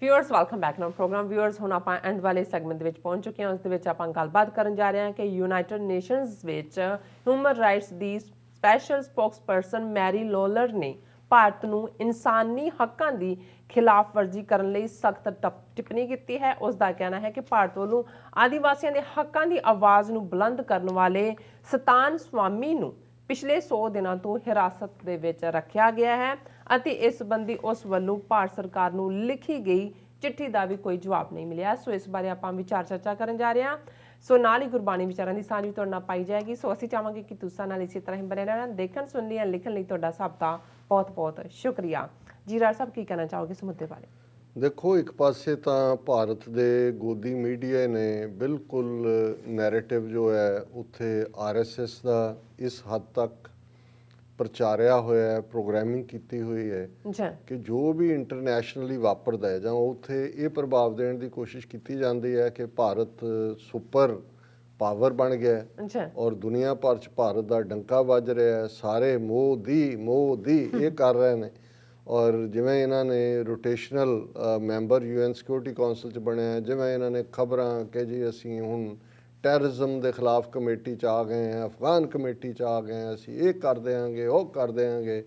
Viewers welcome back now programme viewers हुण आपां and वाले सैगमेंट दे विच पहुंच चुके हैं। उस दे विच आपां गलबात करन जा रहे हैं कि यूनाइटेड नेशनस विच ह्यूमन राइट्स दी स्पैशल स्पोक्सपर्सन मैरी लोलर ने भारत नूं इंसानी हक्कां दी खिलाफ वर्जी करन लई सख्त टिप्पणी की है। उसका कहना है कि भारत वालों आदिवासियों के हकों की आवाज़ नूं बुलंद करने वाले सतान स्वामी नूं पिछले 100 दिनों तो हिरासत दे विच रखा गया है अते इस संबंधी उस वल्लों भारत सरकार नूं लिखी गई चिट्ठी का भी कोई जवाब नहीं मिलिया। सो इस बारे आपां विचार चर्चा करन जा रहे हैं। सो नाल ही गुरबाणी विचारां दी सांझ भी तुहाडे नाल पाई जाएगी। सो असीं चाहांगे कि तुसां नाल इसी तरह ही बने रहना। देखण सुनने या लिखण लई तुहाडा सब दा बहुत बहुत शुक्रिया। जी राज साहब की कहना चाहोगे इस मुद्दे बारे? देखो, एक पासे तो भारत दे गोदी मीडिया ने बिल्कुल नैरेटिव जो है उत्थे RSS का इस हद तक प्रचारिया होया है, प्रोग्रामिंग की हुई है कि जो भी इंटरनैशनली वापरदा है जां उत्थे ये प्रभाव देने की कोशिश की जाती है कि भारत सुपर पावर बन गया है और दुनिया भर च भारत का डंका वज रहा है। सारे मोदी मोदी ये कर रहे हैं और जिवें इन्होंने rotational member UN security council च बने हैं, जिवें इन्होंने खबरां कि जी असीं हुण टैररिज्म के खिलाफ कमेटी च आ गए हैं, अफगान कमेटी च आ गए हैं, असीं ये कर देंगे वो कर देंगे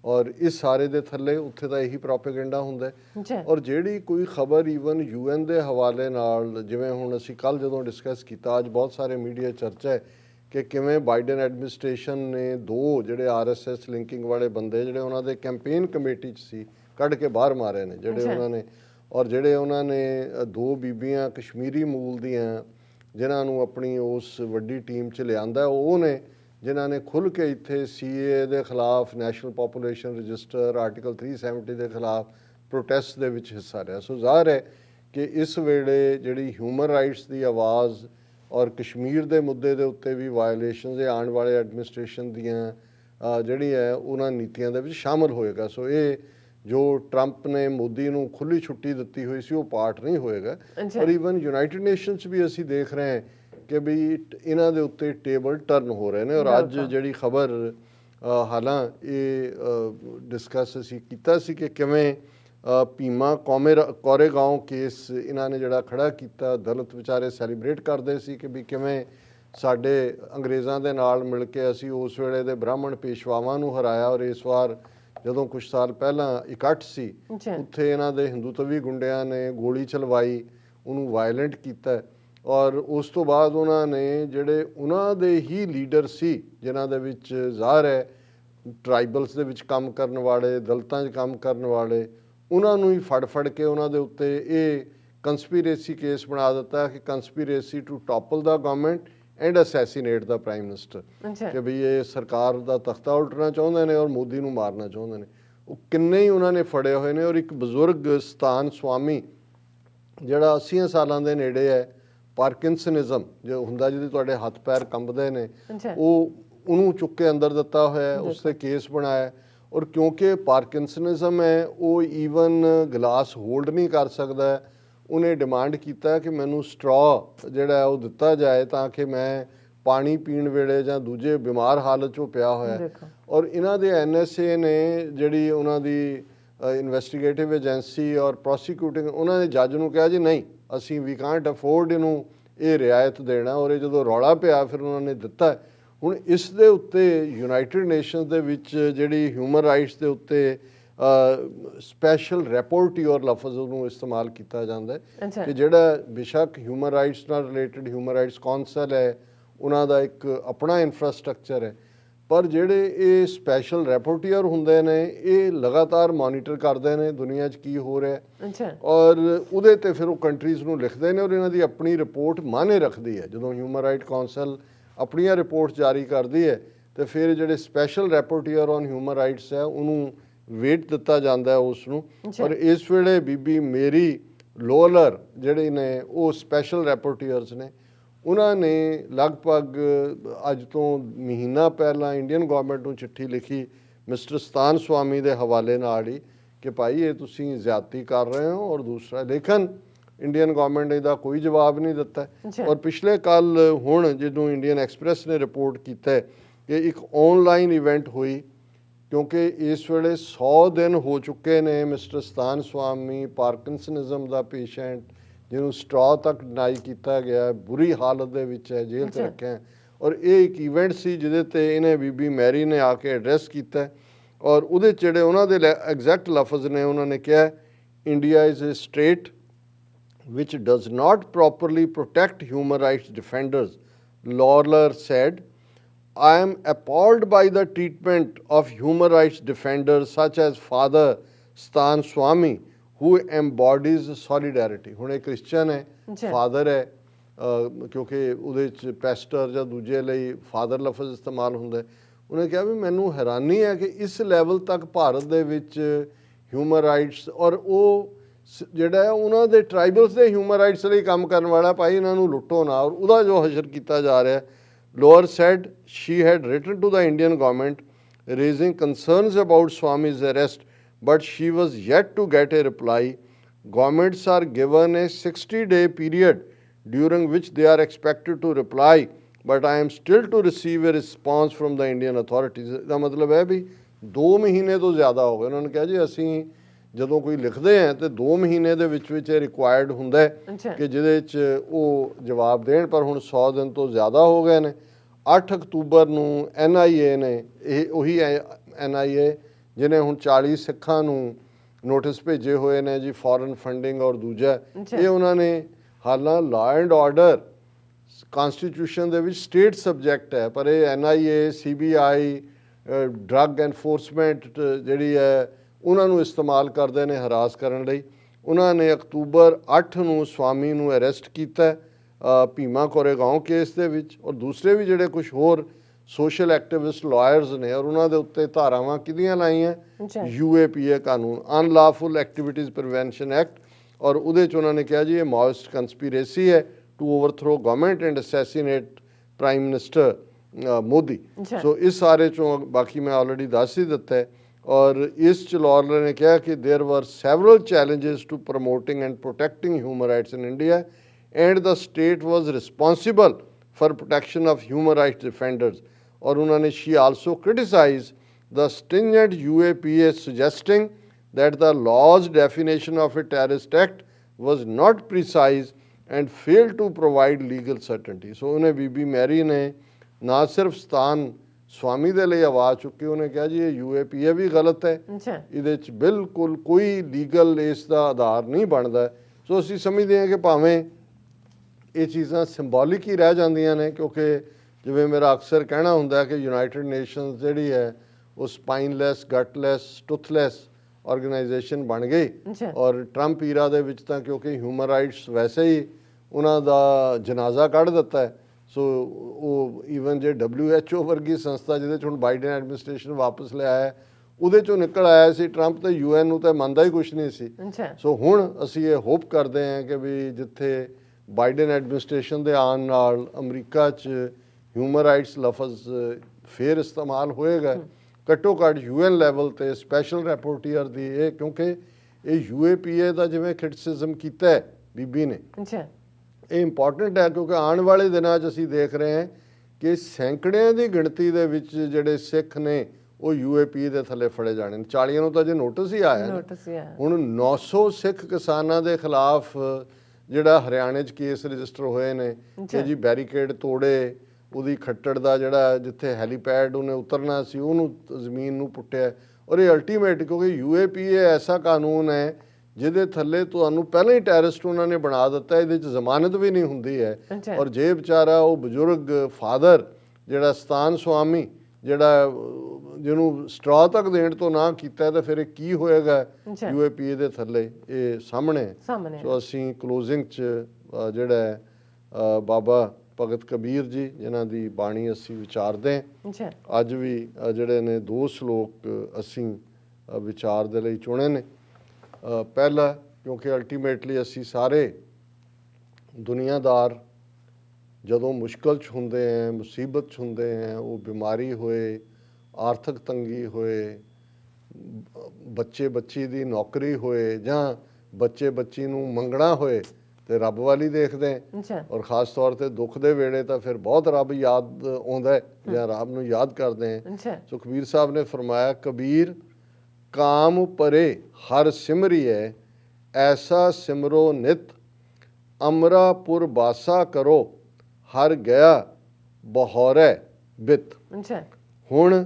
और इस सारे दे थल्ले उत्थे दा यही प्रोपेगेंडा हुंदा है। और जिहड़ी कोई खबर ईवन UN के हवाले नाल जिवें हुण असीं कल जदों डिस्कस कीता, अज बहुत सारे मीडिया चर्चा है कि किवें बाइडन एडमिनिस्ट्रेशन ने 2 जिहड़े RSS लिंकिंग वाले बंदे जिहड़े उन्हां दे कैंपेन कमेटी च सी कढ़ के बाहर मारे ने जिहड़े उन्होंने और जिहड़े उन्होंने 2 बीबियां कश्मीरी मूल दियां जिन्हां नूं अपनी उस वड्डी टीम च लिआंदा वो ने जिन्हां ने खुल के इत्थे CAA दे खिलाफ नैशनल पॉपूलेशन रजिस्टर आर्टिकल 370 के खिलाफ प्रोटेस्ट दे विच हिस्सा लिया। सो ज़ाहिर है कि इस वेले जिहड़ी ह्यूमन राइट्स की आवाज़ और कश्मीर के मुद्दे के उत्ते भी वायलेशन ये आने वाले एडमिनिस्ट्रेशन दियां जिहड़ी है उन्हां नीतियां दे विच शामिल होएगा। सो ये जो ट्रंप ने मोदी नूं खुली छुट्टी दी हुई सी वो पार्ट नहीं होएगा। और ईवन यूनाइटेड नेशनस भी असी देख रहे हैं कि भी इन्हां दे उत्ते टेबल टर्न हो रहे हैं। और अज जिहड़ी खबर हालां ये डिस्कस असी कीता सी कि किवें भीमा कोरेगांव केस इन्होंने जड़ा खड़ा किया, दलित विचारे सैलीब्रेट करते सी कि भी किवें साडे अंग्रेज़ों के नाल मिल के असी उस वेले दे ब्राह्मण पेशवावां नूं हराया और इस वार जदों कुछ साल पहला इकट्ठ सी उत्थे इन्हां दे हिंदूत्वी गुंडियां ने गोली चलवाई, उन्होंने वायलेंट किया और उस तो बाद उन्होंने जिहड़े उन्हां दे ही लीडर सी जिन्हां दे विच ज़ाहिर है ट्राइबल्स दे विच काम करने वाले, दलितां च काम करने वाले, उन्होंने ही फड़ के उन्होंने उत्ते ये कंस्पीरेसी केस बना दिता कि conspiracy to topple the government and assassinate the prime minister कि भी ये सरकार का तख्ता उल्टना चाहते हैं और मोदी नूं मारना चाहते हैं। वो किन्ने ही उन्होंने फड़े हुए हैं और एक बजुर्ग सतान स्वामी जिहड़ा 80 सालों के नेड़े है, पार्किंसनिज्म जो हुंदा जिहदे तुहाडे हत्थ पैर कंबदे ने उन्होंने चुक के अंदर दिता होया है, उससे केस बनाया और क्योंकि पार्किंसनिज्म है वो ईवन गिलास होल्ड नहीं कर सकता है, उन्हें डिमांड किया कि मैनू स्ट्रॉ जिहड़ा है वो दिता जाए ताकि मैं पानी पीण वेले जां दूजे बीमार हालत चो पिया होया। और इन्हां दे NSA ने जिहड़ी उन्हां दी इन्वेस्टिगेटिव एजेंसी और प्रोसीक्यूटिंग उन्होंने जज नूं कहा जी नहीं असीं वी कांट अफोर्ड इनू ये रियायत देना और ये जो रौला पिया फिर उन्होंने दिता। हुण इस दे उत्ते यूनाइटेड नेशनस दे विच जिहड़ी ह्यूमन राइट्स दे उत्ते स्पैशल रैपोर्टियर लफज नूं इस्तेमाल किया जाता है कि जिहड़ा बेशक ह्यूमन राइट्स नाल रिलेटेड ह्यूमन राइट्स कौंसल है उन्हां दा एक अपना इंफ्रास्ट्रक्चर है, पर जिहड़े ये स्पैशल रैपोर्टियर हुंदे ने ये लगातार मॉनीटर करते हैं दुनिया च की हो रहा है और उहदे ते फिर वो कंट्रीज़ नूं लिखते हैं और इन्हां दी अपनी रिपोर्ट माने रखती है। जदों ह्यूमन राइट कौंसल अपनियां रिपोर्ट जारी करती है तो फिर जिहड़े स्पैशल रैपोर्टियर ऑन ह्यूमन राइट्स है उन्होंने वेट दिता जाता है उसनूं। और इस वेले बीबी मेरी लोलर जिहड़े ने वो स्पैशल रैपोर्टियर्स ने उन्होंने लगभग अज तो महीना पहला इंडियन गवर्नमेंट नूं चिट्ठी लिखी मिस्टर सतान स्वामी के हवाले नाल ही कि भाई ये तुसीं ज़्यादती कर रहे हो और दूसरा लेकिन इंडियन गवर्नमेंट ने इसका कोई जवाब नहीं दिता। और पिछले कल हुण जदों इंडियन एक्सप्रैस ने रिपोर्ट किया कि एक ऑनलाइन इवेंट हुई क्योंकि इस वेले 100 दिन हो चुके ने मिस्टर सतान स्वामी पार्किंसनिज्म का पेशेंट जिन्होंने स्ट्रॉ तक डिनाई किया गया, बुरी हालत दे विच है, जेल च रखे हैं। और ये एक इवेंट सी जिहदे ते इन्हें बीबी मैरी ने आके एड्रैस किया और उहदे च जिहड़े उन्हां दे एग्जैक्ट लफज ने उन्होंने कहा India is a state which does not properly protect human rights defenders. Lawler said, I am appalled by the treatment of human rights defenders such as Father Stan Swami, who embodies solidarity. ਹੁਣ ਇਹ Christian ਹੈ, father ਹੈ, ਕਿਉਂਕਿ ਉਹਦੇ ਚ ਪੈਸਟਰ ਜਾਂ ਦੂਜੇ ਲਈ ਫਾਦਰ ਲਫ਼ਜ਼ ਇਸਤੇਮਾਲ ਹੁੰਦਾ ਹੈ। ਉਹਨੇ ਕਿਹਾ ਵੀ ਮੈਨੂੰ ਹੈਰਾਨੀ ਹੈ ਕਿ ਇਸ ਲੈਵਲ ਤੱਕ ਭਾਰਤ ਦੇ ਵਿੱਚ ਹਿਊਮਨ ਰਾਈਟਸ ਔਰ ਉਹ ਜਿਹੜਾ ਉਹਨਾਂ ਦੇ ਟਰਾਈਬਲਸ ਦੇ ਹਿਊਮਨ ਰਾਈਟਸ ਲਈ ਕੰਮ ਕਰਨ ਵਾਲਾ ਭਾਈ ਇਹਨਾਂ ਨੂੰ ਲੁੱਟੋ ਨਾ, ਔਰ ਉਹਦਾ ਜੋ ਹਸ਼ਰ ਕੀਤਾ ਜਾ ਰਿਹਾ। Lawlor said she had written to the Indian government raising concerns about Swami's arrest but she was yet to get a reply. Governments are given a 60-day period during which they are expected to reply but I am still to receive a response from the Indian authorities। ਦਾ ਮਤਲਬ ਹੈ ਵੀ 2 ਮਹੀਨੇ ਤੋਂ ਜ਼ਿਆਦਾ ਹੋ ਗਏ। ਉਹਨਾਂ ਨੇ ਕਿਹਾ ਜੀ ਅਸੀਂ ਜਦੋਂ ਕੋਈ ਲਿਖਦੇ हैं तो 2 ਮਹੀਨੇ ਦੇ ਵਿੱਚ ਇਹ ਰਿਕੁਆਇਰਡ ਹੁੰਦਾ ਹੈ ਕਿ ਜਿਹਦੇ 'ਚ ਉਹ ਜਵਾਬ ਦੇਣ, ਪਰ ਹੁਣ 100 ਦਿਨ ਤੋਂ ਜ਼ਿਆਦਾ ਹੋ ਗਏ ਨੇ। 8 ਅਕਤੂਬਰ ਨੂੰ NIA ਨੇ, ਇਹ ਉਹੀ NIA ਜਿਹਨੇ ਹੁਣ 40 ਸਿੱਖਾਂ ਨੂੰ ਨੋਟਿਸ ਭੇਜੇ ਹੋਏ ਨੇ ਜੀ ਫੋਰਨ ਫੰਡਿੰਗ ਔਰ ਦੂਜਾ, ਇਹ ਉਹਨਾਂ ਨੇ ਹਾਲਾਂ ਲਾ ਐਂਡ ਆਰਡਰ ਕਨਸਟੀਟਿਊਸ਼ਨ ਦੇ ਵਿੱਚ ਸਟੇਟ ਸਬਜੈਕਟ ਹੈ, ਪਰ ਇਹ NIA CBI ਡਰੱਗ ਐਨਫੋਰਸਮੈਂਟ ਜਿਹੜੀ ਹੈ ਉਹਨਾਂ ਨੂੰ ਇਸਤੇਮਾਲ ਕਰਦੇ ਨੇ ਹਰਾਸ ਕਰਨ ਲਈ। ਉਹਨਾਂ ਨੇ ਅਕਤੂਬਰ 8 ਨੂੰ ਸਵਾਮੀ ਨੂੰ ਅਰੈਸਟ ਕੀਤਾ ਭੀਮਾ ਕੋਰੇਗਾਂਵ ਕੇਸ ਦੇ ਵਿੱਚ, ਔਰ ਦੂਸਰੇ ਵੀ ਜਿਹੜੇ ਕੁਝ ਹੋਰ ਸੋਸ਼ਲ ਐਕਟਿਵਿਸਟ ਲਾਇਰਸ ਨੇ ਔਰ ਉਹਨਾਂ ਦੇ ਉੱਤੇ ਧਾਰਾਵਾਂ ਕਿਹਦੀਆਂ ਲਾਈਆਂ UAPA ਕਾਨੂੰਨ ਅਨਲਾਫੁਲ ਐਕਟੀਵਿਟੀਜ਼ ਪ੍ਰੀਵੈਂਸ਼ਨ ਐਕਟ, ਔਰ ਉਹਦੇ 'ਚ ਉਹਨਾਂ ਨੇ ਕਿਹਾ ਜੀ ਇਹ ਮਾਓਇਸਟ ਕੰਸਪੀਰੇਸੀ ਹੈ to overthrow government and assassinate prime minister Modi. So ਇਸ ਸਾਰੇ 'ਚੋਂ ਬਾਕੀ ਮੈਂ ਆਲਰੇਡੀ ਦੱਸ ਹੀ ਦਿੱਤਾ ਹੈ। और इस लॉयर ने कहा कि there were several challenges to promoting and protecting human rights in India and the state was responsible for protection of human rights defenders. और उन्होंने she also criticise the stringent UAPA suggesting that the law's definition of a terrorist act was not precise and failed to provide legal certainty। So उन्हें बीबी Mary ने ना सिर्फ स्थान स्वामी ਦੇ ਲਈ ਆਵਾਜ਼ ਚੁੱਕੀ, ਉਹਨੇ ਕਿਹਾ ਜੀ ਇਹ UAPA ਵੀ ਗਲਤ ਹੈ, ਇਹਦੇ 'ਚ ਬਿਲਕੁਲ ਕੋਈ ਲੀਗਲ ਇਸ ਦਾ ਆਧਾਰ ਨਹੀਂ ਬਣਦਾ। ਸੋ ਅਸੀਂ ਸਮਝਦੇ ਹਾਂ ਕਿ ਭਾਵੇਂ ਇਹ ਚੀਜ਼ਾਂ ਸਿੰਬੋਲਿਕ ਹੀ ਰਹਿ ਜਾਂਦੀਆਂ ਨੇ, ਕਿਉਂਕਿ ਜਿਵੇਂ ਮੇਰਾ ਅਕਸਰ ਕਹਿਣਾ ਹੁੰਦਾ ਕਿ ਯੂਨਾਈਟਿਡ ਨੇਸ਼ਨਸ ਜਿਹੜੀ ਹੈ ਉਹ ਸਪਾਈਨਲੈਸ ਗਟਲੈਸ ਟੁਥਲੈਸ ਆਰਗੇਨਾਈਜੇਸ਼ਨ ਬਣ ਗਈ। ਔਰ ਟਰੰਪ ਈਰਾ ਦੇ ਵਿੱਚ ਤਾਂ ਕਿਉਂਕਿ ਹਿਊਮਨ ਰਾਈਟਸ ਵੈਸੇ ਹੀ ਉਹਨਾਂ ਦਾ ਜਨਾਜ਼ਾ ਕੱਢ ਦਿੱਤਾ ਹੈ। ਸੋ ਉਹ ਈਵਨ ਜੇ WHO ਵਰਗੀ ਸੰਸਥਾ ਜਿਹਦੇ 'ਚ ਹੁਣ ਬਾਈਡਨ ਐਡਮਿਨਿਸਟ੍ਰੇਸ਼ਨ ਵਾਪਸ ਲਿਆਇਆ ਉਹਦੇ 'ਚੋਂ ਨਿਕਲ ਆਇਆ ਸੀ ਟਰੰਪ, ਤੇ UN ਨੂੰ ਤਾਂ ਮੰਨਦਾ ਹੀ ਕੁਛ ਨਹੀਂ ਸੀ। ਸੋ ਹੁਣ ਅਸੀਂ ਇਹ ਹੋਪ ਕਰਦੇ ਹਾਂ ਕਿ ਵੀ ਜਿੱਥੇ ਬਾਈਡਨ ਐਡਮਿਨਿਸਟ੍ਰੇਸ਼ਨ ਦੇ ਆਉਣ ਨਾਲ ਅਮਰੀਕਾ 'ਚ ਹਿਊਮਨ ਰਾਈਟਸ ਲਫ਼ਜ਼ ਫੇਰ ਇਸਤੇਮਾਲ ਹੋਏਗਾ, ਘੱਟੋ ਘੱਟ UN ਲੈਵਲ 'ਤੇ ਸਪੈਸ਼ਲ ਰਿਪੋਰਟਰ ਦੀ ਇਹ, ਕਿਉਂਕਿ ਇਹ UAPA ਦਾ ਜਿਵੇਂ ਕ੍ਰਿਟਿਸਿਜ਼ਮ ਕੀਤਾ ਹੈ ਬੀਬੀ ਨੇ, ਇਹ ਇੰਪੋਰਟੈਂਟ ਹੈ ਕਿਉਂਕਿ ਆਉਣ ਵਾਲੇ ਦਿਨਾਂ 'ਚ ਅਸੀਂ ਦੇਖ ਰਹੇ ਹਾਂ ਕਿ ਸੈਂਕੜਿਆਂ ਦੀ ਗਿਣਤੀ ਦੇ ਵਿੱਚ ਜਿਹੜੇ ਸਿੱਖ ਨੇ ਉਹ UAPA ਦੇ ਥੱਲੇ ਫੜੇ ਜਾਣੇ ਨੇ। 40 ਨੂੰ ਤਾਂ ਜੇ ਨੋਟਿਸ ਹੀ ਆਇਆ, ਹੁਣ 900 ਸਿੱਖ ਕਿਸਾਨਾਂ ਦੇ ਖਿਲਾਫ ਜਿਹੜਾ ਹਰਿਆਣੇ 'ਚ ਕੇਸ ਰਜਿਸਟਰ ਹੋਏ ਨੇ ਕਿ ਜੀ ਬੈਰੀਕੇਡ ਤੋੜੇ, ਉਹਦੀ ਖੱਟੜ ਦਾ ਜਿਹੜਾ ਜਿੱਥੇ ਹੈਲੀਪੈਡ ਉਹਨੇ ਉਤਰਨਾ ਸੀ ਉਹਨੂੰ ਜ਼ਮੀਨ ਨੂੰ ਪੁੱਟਿਆ। ਔਰ ਇਹ ਅਲਟੀਮੇਟ ਕਿਉਂਕਿ UAPA ਐਸਾ ਕਾਨੂੰਨ ਹੈ ਜਿਹਦੇ ਥੱਲੇ ਤੁਹਾਨੂੰ ਪਹਿਲਾਂ ਹੀ ਟੈਰਰਿਸਟ ਉਹਨਾਂ ਨੇ ਬਣਾ ਦਿੱਤਾ, ਇਹਦੇ 'ਚ ਜ਼ਮਾਨਤ ਵੀ ਨਹੀਂ ਹੁੰਦੀ ਹੈ। ਔਰ ਜੇ ਵਿਚਾਰਾ ਉਹ ਬਜ਼ੁਰਗ ਫਾਦਰ ਜਿਹੜਾ ਸਤਾਨ ਸਵਾਮੀ ਜਿਹੜਾ ਜਿਹਨੂੰ ਸਟਰਾ ਤੱਕ ਦੇਣ ਤੋਂ ਨਾ ਕੀਤਾ ਤਾਂ ਫਿਰ ਇਹ ਕੀ ਹੋਏਗਾ UAPA ਦੇ ਥੱਲੇ, ਇਹ ਸਾਹਮਣੇ। ਸੋ ਅਸੀਂ ਕਲੋਜ਼ਿੰਗ 'ਚ ਜਿਹੜਾ ਬਾਬਾ ਭਗਤ ਕਬੀਰ ਜੀ ਜਿਨ੍ਹਾਂ ਦੀ ਬਾਣੀ ਅਸੀਂ ਵਿਚਾਰਦੇ ਹਾਂ, ਅੱਜ ਵੀ ਜਿਹੜੇ ਨੇ 2 ਸ਼ਲੋਕ ਅਸੀਂ ਵਿਚਾਰ ਦੇ ਲਈ ਚੁਣੇ ਨੇ। ਪਹਿਲਾ ਕਿਉਂਕਿ ਅਲਟੀਮੇਟਲੀ ਅਸੀਂ ਸਾਰੇ ਦੁਨੀਆਦਾਰ ਜਦੋਂ ਮੁਸ਼ਕਲ 'ਚ ਹੁੰਦੇ ਹੈ, ਮੁਸੀਬਤ 'ਚ ਹੁੰਦੇ ਹੈ, ਉਹ ਬਿਮਾਰੀ ਹੋਏ, ਆਰਥਿਕ ਤੰਗੀ ਹੋਏ, ਬੱਚੇ ਬੱਚੀ ਦੀ ਨੌਕਰੀ ਹੋਏ ਜਾਂ ਬੱਚੇ ਬੱਚੀ ਨੂੰ ਮੰਗਣਾ ਹੋਏ, ਤੇ ਰੱਬ ਵਾਲੀ ਦੇਖਦੇ ਹਾਂ। ਅੱਛਾ ਔਰ ਖਾਸ ਤੌਰ ਤੇ ਦੁੱਖ ਦੇ ਵੇਲੇ ਤਾਂ ਫਿਰ ਬਹੁਤ ਰੱਬ ਯਾਦ ਆਉਂਦਾ ਹੈ ਜਾਂ ਰੱਬ ਨੂੰ ਯਾਦ ਕਰਦੇ ਹਾਂ। ਅੱਛਾ ਸੋ ਕਬੀਰ ਸਾਹਿਬ ਨੇ ਫਰਮਾਇਆ, ਕਬੀਰ ਕਾਮ ਪਰੇ ਹਰ ਸਿਮਰਿਐ, ਐਸਾ ਸਿਮਰੋ ਨਿਤ, ਅਮਰਾਪੁਰ ਬਾਸਾ ਕਰੋ, ਹਰ ਗਿਆ ਬਹੌਰੈ ਬਿਤ। ਅੱਛਾ ਹੁਣ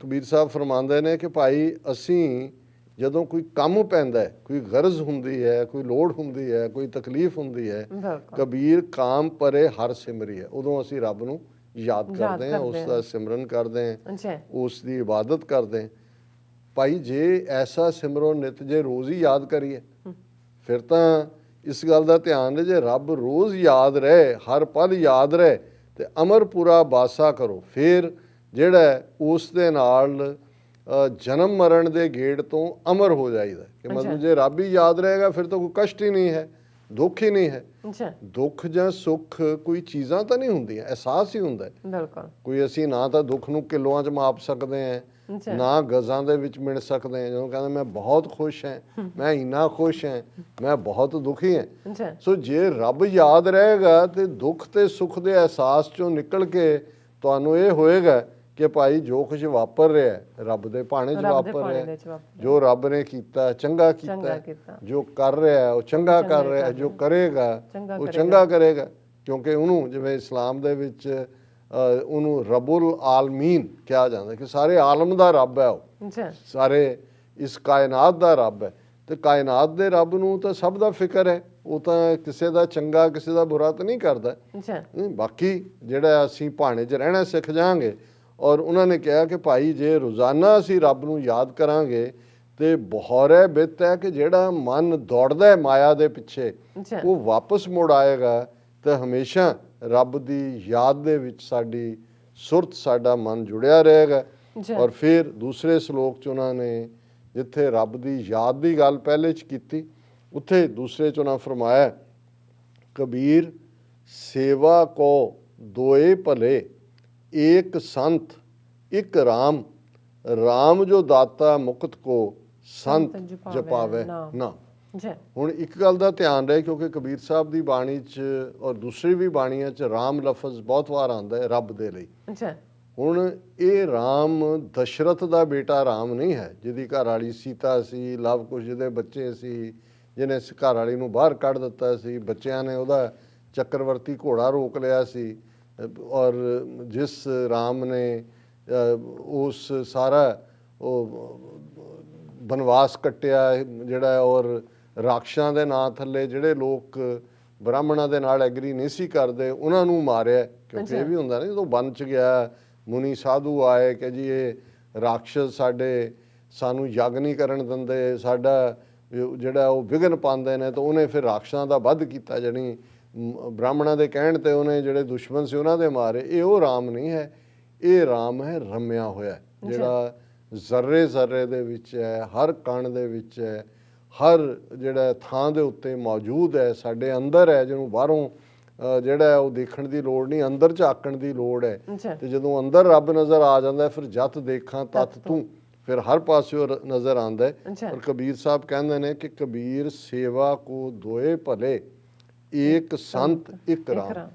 ਕਬੀਰ ਸਾਹਿਬ ਫਰਮਾਉਂਦੇ ਨੇ ਕਿ ਭਾਈ ਅਸੀਂ ਜਦੋਂ ਕੋਈ ਕੰਮ ਪੈਂਦਾ ਹੈ, ਕੋਈ ਗਰਜ਼ ਹੁੰਦੀ ਹੈ, ਕੋਈ ਲੋੜ ਹੁੰਦੀ ਹੈ, ਕੋਈ ਤਕਲੀਫ ਹੁੰਦੀ ਹੈ, ਬਿਲਕੁਲ ਕਬੀਰ ਕਾਮ ਪਰੇ ਹਰ ਸਿਮਰੀ ਹੈ, ਉਦੋਂ ਅਸੀਂ ਰੱਬ ਨੂੰ ਯਾਦ ਕਰਦੇ ਹਾਂ, ਉਸ ਦਾ ਸਿਮਰਨ ਕਰਦੇ ਹਾਂ, ਅੱਛਾ ਉਸ ਦੀ ਇਬਾਦਤ ਕਰਦੇ ਹਾਂ। ਭਾਈ ਜੇ ਐਸਾ ਸਿਮਰੋ ਨਿਤ, ਜੇ ਰੋਜ਼ ਹੀ ਯਾਦ ਕਰੀਏ ਫਿਰ ਤਾਂ ਇਸ ਗੱਲ ਦਾ ਧਿਆਨ ਰਹੇ, ਜੇ ਰੱਬ ਰੋਜ਼ ਯਾਦ ਰਹੇ, ਹਰ ਪਲ ਯਾਦ ਰਹੇ, ਤੇ ਅਮਰਪੁਰਾ ਬਾਸਾ ਕਰੋ, ਫਿਰ ਜਿਹੜਾ ਉਸ ਦੇ ਨਾਲ ਜਨਮ ਮਰਨ ਦੇ ਗੇੜ ਤੋਂ ਅਮਰ ਹੋ ਜਾਈਦਾ। ਕਿ ਮਤਲਬ ਜੇ ਰੱਬ ਹੀ ਯਾਦ ਰਹੇਗਾ ਫਿਰ ਤਾਂ ਕੋਈ ਕਸ਼ਟ ਹੀ ਨਹੀਂ ਹੈ, ਦੁੱਖ ਹੀ ਨਹੀਂ ਹੈ। ਅੱਛਾ ਦੁੱਖ ਜਾਂ ਸੁੱਖ ਕੋਈ ਚੀਜ਼ਾਂ ਤਾਂ ਨਹੀਂ ਹੁੰਦੀਆਂ, ਅਹਿਸਾਸ ਹੀ ਹੁੰਦਾ ਹੈ। ਬਿਲਕੁਲ ਕੋਈ ਅਸੀਂ ਨਾ ਤਾਂ ਦੁੱਖ ਨੂੰ ਕਿਲੋਆਂ 'ਚ ਮਾਪ ਸਕਦੇ ਹਾਂ, ਅੱਛਾ ਨਾ ਗਜ਼ਾਂ ਦੇ ਵਿੱਚ ਮਿਣ ਸਕਦੇ ਹਾਂ। ਜਦੋਂ ਕਹਿੰਦਾ ਮੈਂ ਬਹੁਤ ਖੁਸ਼ ਹਾਂ, ਮੈਂ ਇੰਨਾ ਖੁਸ਼ ਹਾਂ, ਮੈਂ ਬਹੁਤ ਦੁਖੀ ਹਾਂ। ਅੱਛਾ ਸੋ ਜੇ ਰੱਬ ਯਾਦ ਰਹੇਗਾ ਤੇ ਦੁੱਖ ਤੇ ਸੁੱਖ ਦੇ ਅਹਿਸਾਸ ਚੋਂ ਨਿਕਲ ਕੇ ਤੁਹਾਨੂੰ ਇਹ ਹੋਏਗਾ ਕਿ ਭਾਈ ਜੋ ਕੁਝ ਵਾਪਰ ਰਿਹਾ ਰੱਬ ਦੇ ਭਾਣੇ 'ਚ ਵਾਪਰ ਰਿਹਾ, ਜੋ ਰੱਬ ਨੇ ਕੀਤਾ ਚੰਗਾ ਕੀਤਾ, ਜੋ ਕਰ ਰਿਹਾ ਉਹ ਚੰਗਾ ਕਰ ਰਿਹਾ, ਜੋ ਕਰੇਗਾ ਉਹ ਚੰਗਾ ਕਰੇਗਾ। ਕਿਉਂਕਿ ਉਹਨੂੰ ਜਿਵੇਂ ਇਸਲਾਮ ਦੇ ਵਿੱਚ ਉਹਨੂੰ ਰੱਬੁਲ ਆਲਮੀਨ ਕਿਹਾ ਜਾਂਦਾ, ਕਿ ਸਾਰੇ ਆਲਮ ਦਾ ਰੱਬ ਹੈ, ਉਹ ਸਾਰੇ ਇਸ ਕਾਇਨਾਤ ਦਾ ਰੱਬ ਹੈ। ਤੇ ਕਾਇਨਾਤ ਦੇ ਰੱਬ ਨੂੰ ਤਾਂ ਸਭ ਦਾ ਫਿਕਰ ਹੈ, ਉਹ ਤਾਂ ਕਿਸੇ ਦਾ ਚੰਗਾ ਕਿਸੇ ਦਾ ਬੁਰਾ ਤਾਂ ਨਹੀਂ ਕਰਦਾ। ਬਾਕੀ ਜਿਹੜਾ ਅਸੀਂ ਭਾਣੇ 'ਚ ਰਹਿਣਾ ਸਿੱਖ ਜਾਵਾਂਗੇ। ਔਰ ਉਹਨਾਂ ਨੇ ਕਿਹਾ ਕਿ ਭਾਈ ਜੇ ਰੋਜ਼ਾਨਾ ਅਸੀਂ ਰੱਬ ਨੂੰ ਯਾਦ ਕਰਾਂਗੇ ਤੇ ਬਹੌਰੈ ਬਿਤ ਹੈ, ਕਿ ਜਿਹੜਾ ਮਨ ਦੌੜਦਾ ਹੈ ਮਾਇਆ ਦੇ ਪਿੱਛੇ ਉਹ ਵਾਪਸ ਮੁੜ ਆਏਗਾ, ਤੇ ਹਮੇਸ਼ਾ ਰੱਬ ਦੀ ਯਾਦ ਦੇ ਵਿੱਚ ਸਾਡੀ ਸੁਰਤ, ਸਾਡਾ ਮਨ ਜੁੜਿਆ ਰਹੇਗਾ। ਔਰ ਫਿਰ ਦੂਸਰੇ ਸ਼ਲੋਕ 'ਚ ਉਹਨਾਂ ਨੇ ਜਿੱਥੇ ਰੱਬ ਦੀ ਯਾਦ ਦੀ ਗੱਲ ਪਹਿਲੇ 'ਚ ਕੀਤੀ, ਉੱਥੇ ਦੂਸਰੇ 'ਚ ਉਹਨਾਂ ਫਰਮਾਇਆ, ਕਬੀਰ ਸੇਵਾ ਕੋ ਦੋਏ ਭਲੇ, ਏਕ ਸੰਤ ਇੱਕ ਰਾਮ, ਰਾਮ ਜੋ ਦਾਤਾ ਮੁਕਤ ਕੋ, ਸੰਤ ਜਪਾਵੇ ਨਾ। ਹੁਣ ਇੱਕ ਗੱਲ ਦਾ ਧਿਆਨ ਰਹੇ, ਕਿਉਂਕਿ ਕਬੀਰ ਸਾਹਿਬ ਦੀ ਬਾਣੀ 'ਚ ਔਰ ਦੂਸਰੀ ਵੀ ਬਾਣੀਆਂ 'ਚ ਰਾਮ ਲਫ਼ਜ਼ ਬਹੁਤ ਵਾਰ ਆਉਂਦਾ ਹੈ ਰੱਬ ਦੇ ਲਈ। ਹੁਣ ਇਹ ਰਾਮ ਦਸ਼ਰਥ ਦਾ ਬੇਟਾ ਰਾਮ ਨਹੀਂ ਹੈ, ਜਿਹਦੀ ਘਰ ਵਾਲੀ ਸੀਤਾ ਸੀ, ਲਵ ਕੁਸ਼ ਜਿਹਦੇ ਬੱਚੇ ਸੀ, ਜਿਹਨੇ ਘਰ ਵਾਲੀ ਨੂੰ ਬਾਹਰ ਕੱਢ ਦਿੱਤਾ ਸੀ, ਬੱਚਿਆਂ ਨੇ ਉਹਦਾ ਚੱਕਰਵਰਤੀ ਘੋੜਾ ਰੋਕ ਲਿਆ ਸੀ, ਔਰ ਜਿਸ ਰਾਮ ਨੇ ਉਸ ਸਾਰਾ ਉਹ ਬਨਵਾਸ ਕੱਟਿਆ ਜਿਹੜਾ, ਔਰ ਰਾਖਸ਼ਾਂ ਦੇ ਨਾਂ ਥੱਲੇ ਜਿਹੜੇ ਲੋਕ ਬ੍ਰਾਹਮਣਾਂ ਦੇ ਨਾਲ ਐਗਰੀ ਨਹੀਂ ਸੀ ਕਰਦੇ ਉਹਨਾਂ ਨੂੰ ਮਾਰਿਆ। ਕਿਉਂਕਿ ਇਹ ਵੀ ਹੁੰਦਾ ਨਾ, ਜਦੋਂ ਬਨ 'ਚ ਗਿਆ ਮੁਨੀ ਸਾਧੂ ਆਏ ਕਿ ਜੀ ਇਹ ਰਾਖਸ਼ ਸਾਨੂੰ ਯੱਗ ਨਹੀਂ ਕਰਨ ਦਿੰਦੇ, ਸਾਡਾ ਜਿਹੜਾ ਉਹ ਵਿਘਨ ਪਾਉਂਦੇ ਨੇ, ਤਾਂ ਉਹਨੇ ਫਿਰ ਰਾਖਸ਼ਾਂ ਦਾ ਵੱਧ ਕੀਤਾ, ਜਿਹੜੀ ਬ੍ਰਾਹਮਣਾਂ ਦੇ ਕਹਿਣ ਤੇ ਉਹਨੇ ਜਿਹੜੇ ਦੁਸ਼ਮਣ ਸੀ ਉਹਨਾਂ ਦੇ ਮਾਰੇ। ਇਹ ਉਹ ਰਾਮ ਨਹੀਂ ਹੈ, ਇਹ ਰਾਮ ਹੈ ਰਮਿਆ ਹੋਇਆ, ਜਿਹੜਾ ਜ਼ਰਰੇ ਜ਼ਰਰੇ ਦੇ ਵਿੱਚ ਹੈ, ਹਰ ਕਣ ਦੇ ਵਿੱਚ ਹੈ, ਹਰ ਜਿਹੜਾ ਥਾਂ ਦੇ ਉੱਤੇ ਮੌਜੂਦ ਹੈ, ਸਾਡੇ ਅੰਦਰ ਹੈ, ਜਿਹਨੂੰ ਬਾਹਰੋਂ ਜਿਹੜਾ ਉਹ ਦੇਖਣ ਦੀ ਲੋੜ ਨਹੀਂ, ਅੰਦਰ ਝਾਕਣ ਦੀ ਲੋੜ ਹੈ। ਤੇ ਜਦੋਂ ਅੰਦਰ ਰੱਬ ਨਜ਼ਰ ਆ ਜਾਂਦਾ ਫਿਰ ਜਤ ਦੇਖਾਂ ਤਤ ਤੂੰ, ਫਿਰ ਹਰ ਪਾਸਿਓਂ ਨਜ਼ਰ ਆਉਂਦਾ ਹੈ। ਔਰ ਕਬੀਰ ਸਾਹਿਬ ਕਹਿੰਦੇ ਨੇ ਕਿ ਕਬੀਰ ਸੇਵਾ ਕੋ ਦੋਏ ਭਲੇ, ਏਕ ਸੰਤ ਇੱਕ ਰਾਮ,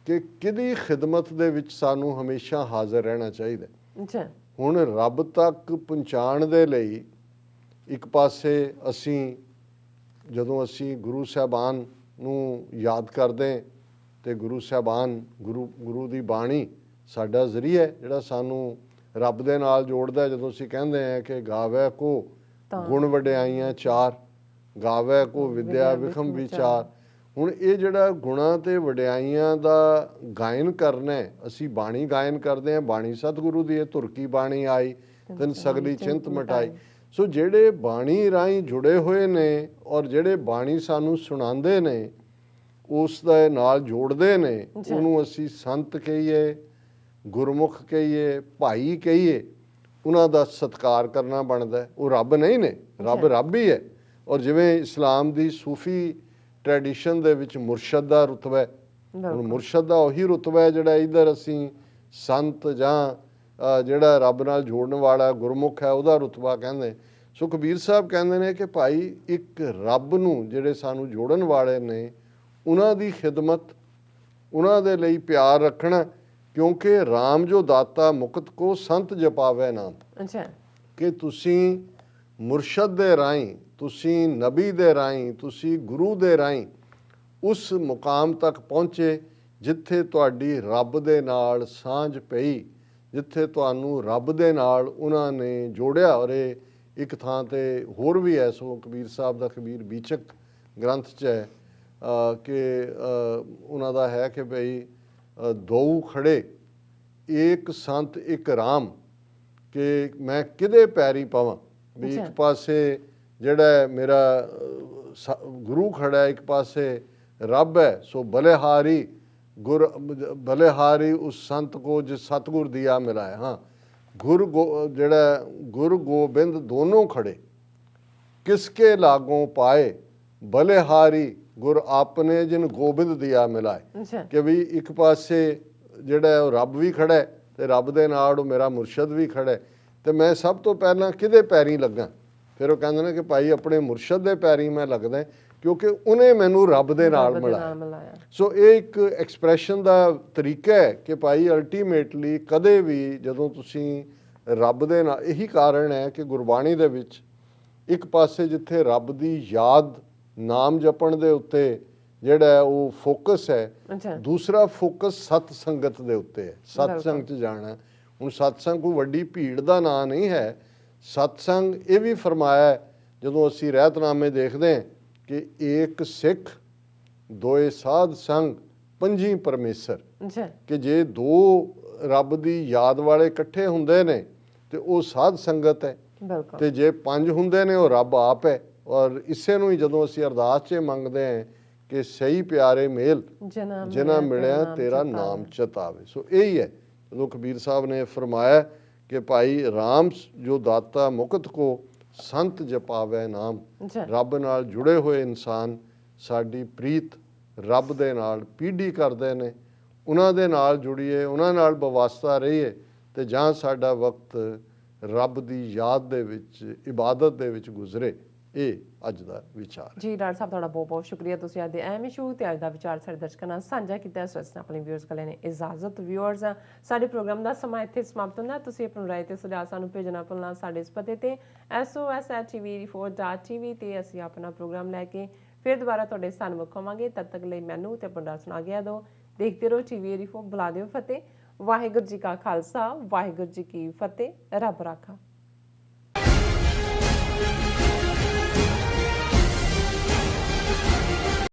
ਕਿ ਕਿਹਦੀ ਖਿਦਮਤ ਦੇ ਵਿੱਚ ਸਾਨੂੰ ਹਮੇਸ਼ਾ ਹਾਜ਼ਰ ਰਹਿਣਾ ਚਾਹੀਦਾ। ਹੁਣ ਰੱਬ ਤੱਕ ਪਹੁੰਚਾਉਣ ਦੇ ਲਈ ਇੱਕ ਪਾਸੇ ਅਸੀਂ ਜਦੋਂ ਅਸੀਂ ਗੁਰੂ ਸਾਹਿਬਾਨ ਨੂੰ ਯਾਦ ਕਰਦੇ ਤੇ ਗੁਰੂ ਸਾਹਿਬਾਨ ਗੁਰੂ ਦੀ ਬਾਣੀ ਸਾਡਾ ਜ਼ਰੀਆ ਜਿਹੜਾ ਸਾਨੂੰ ਰੱਬ ਦੇ ਨਾਲ ਜੋੜਦਾ। ਜਦੋਂ ਅਸੀਂ ਕਹਿੰਦੇ ਹਾਂ ਕਿ ਗਾਵੇ ਕੋ ਗੁਣ ਵਡਿਆਈਆਂ ਚਾਰ, ਗਾਵੇ ਕੋ ਵਿਦਿਆ ਵਿਖਮ ਵਿਚਾਰ। ਹੁਣ ਇਹ ਜਿਹੜਾ ਗੁਣਾਂ ਤੇ ਵਡਿਆਈਆਂ ਦਾ ਗਾਇਨ ਕਰਨਾ, ਅਸੀਂ ਬਾਣੀ ਗਾਇਨ ਕਰਦੇ ਹਾਂ, ਬਾਣੀ ਸਤਿਗੁਰੂ ਦੀ ਹੈ, ਧੁਰ ਕੀ ਬਾਣੀ ਆਈ ਤਿਨ ਸਗਲੀ ਚਿੰਤ ਮਿਟਾਈ। ਸੋ ਜਿਹੜੇ ਬਾਣੀ ਰਾਹੀਂ ਜੁੜੇ ਹੋਏ ਨੇ ਔਰ ਜਿਹੜੇ ਬਾਣੀ ਸਾਨੂੰ ਸੁਣਾਉਂਦੇ ਨੇ, ਉਸ ਦੇ ਨਾਲ ਜੋੜਦੇ ਨੇ, ਉਹਨੂੰ ਅਸੀਂ ਸੰਤ ਕਹੀਏ, ਗੁਰਮੁਖ ਕਹੀਏ, ਭਾਈ ਕਹੀਏ, ਉਹਨਾਂ ਦਾ ਸਤਿਕਾਰ ਕਰਨਾ ਬਣਦਾ। ਉਹ ਰੱਬ ਨਹੀਂ ਨੇ, ਰੱਬ ਹੀ ਹੈ। ਔਰ ਜਿਵੇਂ ਇਸਲਾਮ ਦੀ ਸੂਫੀ ਟ੍ਰੈਡੀਸ਼ਨ ਦੇ ਵਿੱਚ ਮੁਰਸ਼ਦ ਦਾ ਰੁਤਬਾ ਹੈ, ਹੁਣ ਮੁਰਸ਼ਦ ਦਾ ਉਹੀ ਰੁਤਬਾ ਹੈ ਜਿਹੜਾ ਇੱਧਰ ਅਸੀਂ ਸੰਤ ਜਾਂ ਜਿਹੜਾ ਰੱਬ ਨਾਲ ਜੋੜਨ ਵਾਲਾ ਗੁਰਮੁਖ ਹੈ ਉਹਦਾ ਰੁਤਬਾ ਕਹਿੰਦੇ। ਸੋ ਕਬੀਰ ਸਾਹਿਬ ਕਹਿੰਦੇ ਨੇ ਕਿ ਭਾਈ ਇੱਕ ਰੱਬ ਨੂੰ ਜਿਹੜੇ ਸਾਨੂੰ ਜੋੜਨ ਵਾਲੇ ਨੇ ਉਹਨਾਂ ਦੀ ਖਿਦਮਤ, ਉਹਨਾਂ ਦੇ ਲਈ ਪਿਆਰ ਰੱਖਣਾ, ਕਿਉਂਕਿ ਰਾਮ ਜੋ ਦਾਤਾ ਮੁਕਤ ਕੋ ਸੰਤ ਜਪਾਵੇ ਨਾਮ। ਅੱਛਾ, ਕਿ ਤੁਸੀਂ ਮੁਰਸ਼ਦ ਦੇ ਰਾਹੀਂ, ਤੁਸੀਂ ਨਬੀ ਦੇ ਰਾਹੀਂ, ਤੁਸੀਂ ਗੁਰੂ ਦੇ ਰਾਹੀਂ ਉਸ ਮੁਕਾਮ ਤੱਕ ਪਹੁੰਚੇ ਜਿੱਥੇ ਤੁਹਾਡੀ ਰੱਬ ਦੇ ਨਾਲ ਸਾਂਝ ਪਈ, ਜਿੱਥੇ ਤੁਹਾਨੂੰ ਰੱਬ ਦੇ ਨਾਲ ਉਹਨਾਂ ਨੇ ਜੋੜਿਆ। ਔਰ ਇਹ ਇੱਕ ਥਾਂ ਤੇ ਹੋਰ ਵੀ ਹੈ, ਸੋ ਕਬੀਰ ਸਾਹਿਬ ਦਾ ਕਬੀਰ ਬੀਚਕ ਗ੍ਰੰਥ 'ਚ ਹੈ ਕਿ ਉਹਨਾਂ ਦਾ ਹੈ ਕਿ ਭਈ ਦੋ ਖੜੇ ਇੱਕ ਸੰਤ ਇੱਕ ਰਾਮ, ਕਿ ਮੈਂ ਕਿਹਦੇ ਪੈਰੀ ਪਵਾਂ। ਵੀ ਇੱਕ ਪਾਸੇ ਜਿਹੜਾ ਮੇਰਾ ਗੁਰੂ ਖੜਾ, ਇੱਕ ਪਾਸੇ ਰੱਬ ਹੈ। ਸੋ ਬਲਿਹਾਰੀ ਬਲਿਹਾਰੀ ਉਸ ਸੰਤ ਕੋ ਜਿਸ ਸਤਿਗੁਰ ਦੀਆ ਮਿਲਾਇਆ। ਹਾਂ, ਜਿਹੜਾ ਗੁਰ ਗੋਬਿੰਦ ਦੋਨੋਂ ਖੜੇ, ਕਿਸਕੇ ਲਾਗੋਂ ਪਾਏ ਬਲਿਹਾਰੀ ਗੁਰ ਆਪਨੇ ਜਿਨ ਗੋਬਿੰਦ ਦੀਆ ਮਿਲਾਏ। ਕਿ ਵੀ ਇੱਕ ਪਾਸੇ ਜਿਹੜਾ ਉਹ ਰੱਬ ਵੀ ਖੜਾ ਤੇ ਰੱਬ ਦੇ ਨਾਲ ਉਹ ਮੇਰਾ ਮੁਰਸ਼ਦ ਵੀ ਖੜਾ, ਤੇ ਮੈਂ ਸਭ ਤੋਂ ਪਹਿਲਾਂ ਕਿਹਦੇ ਪੈਰੀਂ ਲੱਗਾ। ਫਿਰ ਉਹ ਕਹਿੰਦੇ ਨੇ ਕਿ ਭਾਈ ਆਪਣੇ ਮੁਰਸ਼ਦ ਦੇ ਪੈਰੀਂ ਮੈਂ ਲੱਗਦਾ, ਕਿਉਂਕਿ ਉਹਨੇ ਮੈਨੂੰ ਰੱਬ ਦੇ ਨਾਲ ਮਿਲਾਇਆ। ਸੋ ਇਹ ਇੱਕ ਐਕਸਪ੍ਰੈਸ਼ਨ ਦਾ ਤਰੀਕਾ ਹੈ ਕਿ ਭਾਈ ਅਲਟੀਮੇਟਲੀ ਕਦੇ ਵੀ ਜਦੋਂ ਤੁਸੀਂ ਰੱਬ ਦੇ ਨਾਲ, ਇਹੀ ਕਾਰਨ ਹੈ ਕਿ ਗੁਰਬਾਣੀ ਦੇ ਵਿੱਚ ਇੱਕ ਪਾਸੇ ਜਿੱਥੇ ਰੱਬ ਦੀ ਯਾਦ, ਨਾਮ ਜਪਣ ਦੇ ਉੱਤੇ ਜਿਹੜਾ ਉਹ ਫੋਕਸ ਹੈ, ਦੂਸਰਾ ਫੋਕਸ ਸਤ ਸੰਗਤ ਦੇ ਉੱਤੇ ਹੈ। ਸਤਸੰਗ 'ਚ ਜਾਣਾ। ਹੁਣ ਸਤਸੰਗ ਕੋਈ ਵੱਡੀ ਭੀੜ ਦਾ ਨਾਂ ਨਹੀਂ ਹੈ। ਸਤਸੰਗ ਇਹ ਵੀ ਫਰਮਾਇਆ ਜਦੋਂ ਅਸੀਂ ਰਹਿਤਨਾਮੇ ਦੇਖਦੇ ਹਾਂ ਕਿ ਏਕ ਸਿੱਖ ਦੋਏ ਸਾਧ ਸੰਗ ਪੰਜੀ ਪਰਮੇਸ਼ਰ। ਕਿ ਜੇ ਦੋ ਰੱਬ ਦੀ ਯਾਦ ਵਾਲੇ ਇਕੱਠੇ ਹੁੰਦੇ ਨੇ ਤੇ ਉਹ ਸਾਧ ਸੰਗਤ ਹੈ, ਤੇ ਜੇ ਪੰਜ ਹੁੰਦੇ ਨੇ ਉਹ ਰੱਬ ਆਪ ਹੈ। ਔਰ ਇਸੇ ਨੂੰ ਹੀ ਜਦੋਂ ਅਸੀਂ ਅਰਦਾਸ 'ਚ ਮੰਗਦੇ ਹਾਂ ਕਿ ਸਹੀ ਪਿਆਰੇ ਮੇਲ ਜਿਨ੍ਹਾਂ ਮਿਲਿਆ ਤੇਰਾ ਨਾਮ ਚਿਤਾਵੇ। ਸੋ ਇਹੀ ਹੈ ਜਦੋਂ ਕਬੀਰ ਸਾਹਿਬ ਨੇ ਫਰਮਾਇਆ ਕਿ ਭਾਈ ਰਾਮ ਜੋ ਦਾਤਾ ਮੁਕਤ ਕੋ ਸੰਤ ਜਪਾਵੇ ਨਾਮ। ਰੱਬ ਨਾਲ ਜੁੜੇ ਹੋਏ ਇਨਸਾਨ ਸਾਡੀ ਪ੍ਰੀਤ ਰੱਬ ਦੇ ਨਾਲ ਪੀੜੀ ਕਰਦੇ ਨੇ, ਉਹਨਾਂ ਦੇ ਨਾਲ ਜੁੜੀਏ, ਉਹਨਾਂ ਨਾਲ ਬਵਾਸਤਾ ਰਹੀਏ, ਤੇ ਜਾਂ ਸਾਡਾ ਵਕਤ ਰੱਬ ਦੀ ਯਾਦ ਦੇ ਵਿੱਚ, ਇਬਾਦਤ ਦੇ ਵਿੱਚ ਗੁਜ਼ਰੇ। ਇਹ ਅੱਜ ਦਾ ਵਿਚਾਰ ਜੀ। ਡਾਕਟਰ ਸਾਹਿਬ ਤੁਹਾਡਾ ਬਹੁਤ ਬਹੁਤ ਸ਼ੁਕਰੀਆ, ਤੁਸੀਂ ਅੱਜ ਦੇ ਅਹਿਮ ਇਸ਼ੂ ਤੇ ਅੱਜ ਦਾ ਵਿਚਾਰ ਸਾਡੇ ਦਰਸ਼ਕਾਂ ਨਾਲ ਸਾਂਝਾ ਕੀਤਾ। ਸੋ ਇਸ ਨਾਲ ਆਪਣੇ ਵਿਊਅਰਸ ਕੋਲ ਨੇ ਇਜਾਜ਼ਤ। ਵਿਊਅਰਸ, ਸਾਡੇ ਪ੍ਰੋਗਰਾਮ ਦਾ ਸਮਾਂ ਇੱਥੇ ਸਮਾਪਤ ਹੁੰਦਾ। ਤੁਸੀਂ ਆਪਣੀ ਰਾਏ ਤੇ ਸੁਝਾਅ ਸਾਨੂੰ ਭੇਜਣਾ ਭੁੱਲਣਾ ਸਾਡੇ ਇਸ ਪਤੇ ਤੇ SOS@P4.TV ਤੇ ਅਸੀਂ ਆਪਣਾ ਪ੍ਰੋਗਰਾਮ ਲੈ ਕੇ ਫਿਰ ਦੁਬਾਰਾ ਤੁਹਾਡੇ ਸਨਮੁਖ ਹੋਵਾਂਗੇ। ਤਦ ਤੱਕ ਲਈ ਮੈਨੂੰ ਤੇ ਆਪਣਾ ਸੁਣਾ ਗਿਆ ਦਿਓ। ਦੇਖਦੇ ਰਹੋ TV 4। ਬੁਲਾ ਦਿਓ ਫਤਿਹ। ਵਾਹਿਗੁਰੂ ਜੀ ਕਾ ਖਾਲਸਾ, ਵਾਹਿਗੁਰੂ ਜੀ ਕੀ ਫਤਿਹ। ਰੱਬ ਰਾਖਾ।